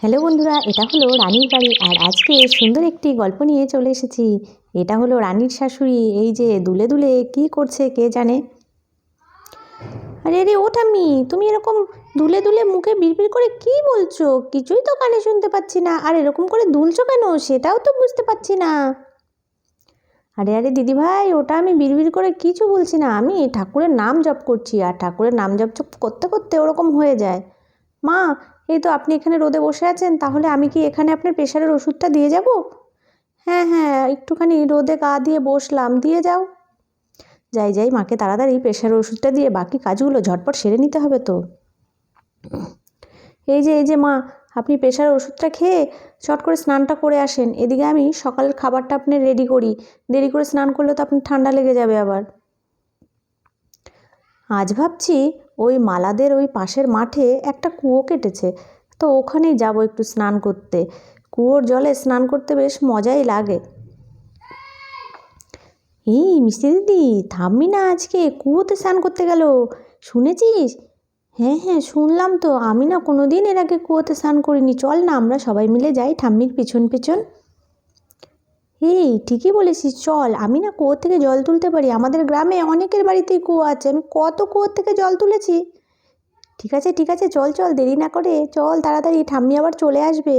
Hello বন্ধুরা, এটা হলো রানীর বাড়ি। আর আজকে সুন্দর একটি গল্প নিয়ে চলে এসেছি। এটা হলো রানীর শাশুড়ি। এই যে দুলে দুলে কি করছে কে জানে। আরে আরে ও ঠাম্মি, তুমি এরকম দুলে দুলে মুখে বিড়বিড় করে কি বলছো? কিছুই তো কানে শুনতে পাচ্ছি না। আর এরকম করে দুলছো কেন সেটাও তো বুঝতে পারছি না। আরে আরে দিদি ভাই, ওটা আমি বিড়বিড় করে কিছু বলছি না। আমি ঠাকুরের নাম জপ করছি, আর ঠাকুরের নাম জপ করতে করতে ওরকম হয়ে যায়। মা, এই তো আপনি এখানে রোদে বসে আছেন, তাহলে আমি কি এখানে আপনার প্রেশারের ওষুধটা দিয়ে যাব? হ্যাঁ হ্যাঁ, একটুখানি রোদে গা দিয়ে বসলাম, দিয়ে যাও। যাই যাই, মাকে তাড়াতাড়ি প্রেশারের ওষুধটা দিয়ে বাকি কাজগুলো ঝটপট সেরে নিতে হবে তো। এই যে মা, আপনি প্রেশারের ওষুধটা খেয়ে চট করে স্নানটা করে আসেন। এদিকে আমি সকালের খাবারটা আপনি রেডি করি। দেরি করে স্নান করলে তো আপনি ঠান্ডা লেগে যাবে আবার। আজ ভাবছি ওই মালাদের ওই পাশের মাঠে একটা কুয়ো কেটেছে, তো ওখানেই যাব একটু স্নান করতে। কুয়োর জলে স্নান করতে বেশ মজাই লাগে। এই মিষ্টি দিদি, থামবি না? আজকে কুয়োতে স্নান করতে গেল, শুনেছিস? হ্যাঁ হ্যাঁ, শুনলাম তো। আমি না কোনো দিন এর আগে কুয়োতে স্নান করিনি। চল না আমরা সবাই মিলে যাই ঠাম্মির পিছন পিছন। এই ঠিকই বলেছিস, চল। আমি না কুয়ো থেকে জল তুলতে পারি। আমাদের গ্রামে অনেকের বাড়িতেই কুয়ো আছে, আমি কত কুয়োর থেকে জল তুলেছি। ঠিক আছে, চল চল, দেরি না করে চল তাড়াতাড়ি, ঠাম্মি আবার চলে আসবে।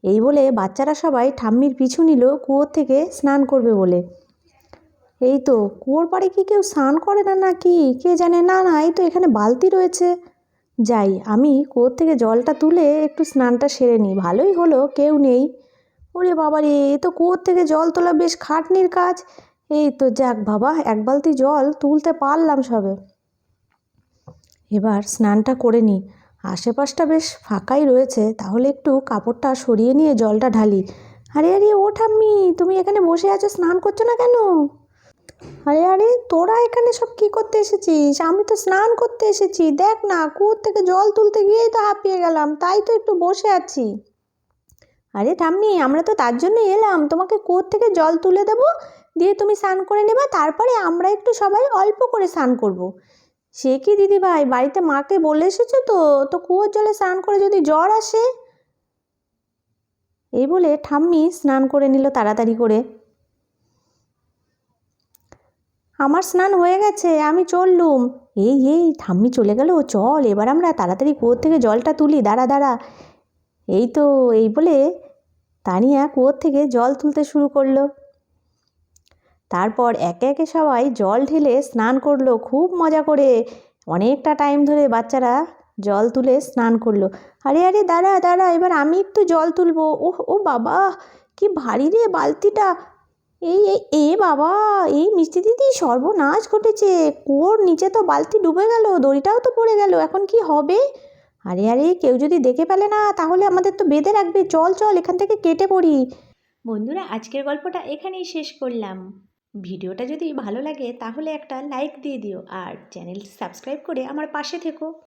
এই বলে বাচ্চারা সবাই ঠাম্মির পিছু নিল কুয়োর থেকে স্নান করবে বলে। এই তো কুয়োর পাড়ে কি কেউ স্নান করে না নাকি কে জানে। না না, এই তো এখানে বালতি রয়েছে। যাই, আমি কুয়োর থেকে জলটা তুলে একটু স্নানটা সেরে নিই। ভালোই হলো কেউ নেই। ওরে বাবা রে, এ তো কুয়োর থেকে জল তোলা বেশ খাটনির কাজ। এই তো যাক বাবা, এক বালতি জল তুলতে পারলাম সবে। এবার স্নানটা করে নিই। আশেপাশটা বেশ ফাঁকাই রয়েছে, তাহলে একটু কাপড়টা সরিয়ে নিয়ে জলটা ঢালি। আরে আরে ও ঠাম্মি, তুমি এখানে বসে আছো, স্নান করছো না কেন? আরে আরে, তোরা এখানে সব কি করতে এসেছিস? আমি তো স্নান করতে এসেছি। দেখ না, কুয়োর থেকে জল তুলতে গিয়েই তো হাঁপিয়ে গেলাম, তাই তো একটু বসে আছি। আরে ঠাম্মি, আমরা তো তার জন্য এলাম, তোমাকে কুয়োর থেকে জল তুলে দেবো, দিয়ে তুমি স্নান করে নেবা, তারপরে আমরা একটু সবাই অল্প করে স্নান করব। সে কি দিদি ভাই, বাড়িতে মাকে বলে এসেছো তো? তো কুয়োর জলে স্নান করে যদি জ্বর আসে? এই বলে ঠাম্মি স্নান করে নিল তাড়াতাড়ি করে। আমার স্নান হয়ে গেছে, আমি চললুম। এই এই, ঠাম্মি চলে গেল, চল এবার আমরা তাড়াতাড়ি কুয়োর থেকে জলটা তুলি। দাঁড়া দাঁড়া। এই তো, এই বলে তানিয়া কুয়োর থেকে জল তুলতে শুরু করলো। তারপর একে একে সবাই জল ঢেলে স্নান করলো খুব মজা করে। অনেকটা টাইম ধরে বাচ্চারা জল তুলে স্নান করলো। আরে আরে দাঁড়া দাঁড়া, এবার আমি একটু জল তুলবো। ওহ ও বাবা, কি ভারী রে বালতিটা। এই এই এ বাবা, এই মিষ্টি দিদি, সর্বনাশ ঘটেছে। কুয়োর নিচে তো বালতি ডুবে গেল, দড়িটাও তো পড়ে গেল, এখন কি হবে? আরে আরে, কেউ যদি দেখে ফেলে না, তাহলে আমাদের তো বেঁধে রাখবে। চল চল, এখান থেকে কেটে পড়ি। বন্ধুরা, আজকের গল্পটা এখানেই শেষ করলাম। ভিডিওটা যদি ভালো লাগে তাহলে একটা লাইক দিয়ে দিও, আর চ্যানেল সাবস্ক্রাইব করে আমার পাশে থেকো।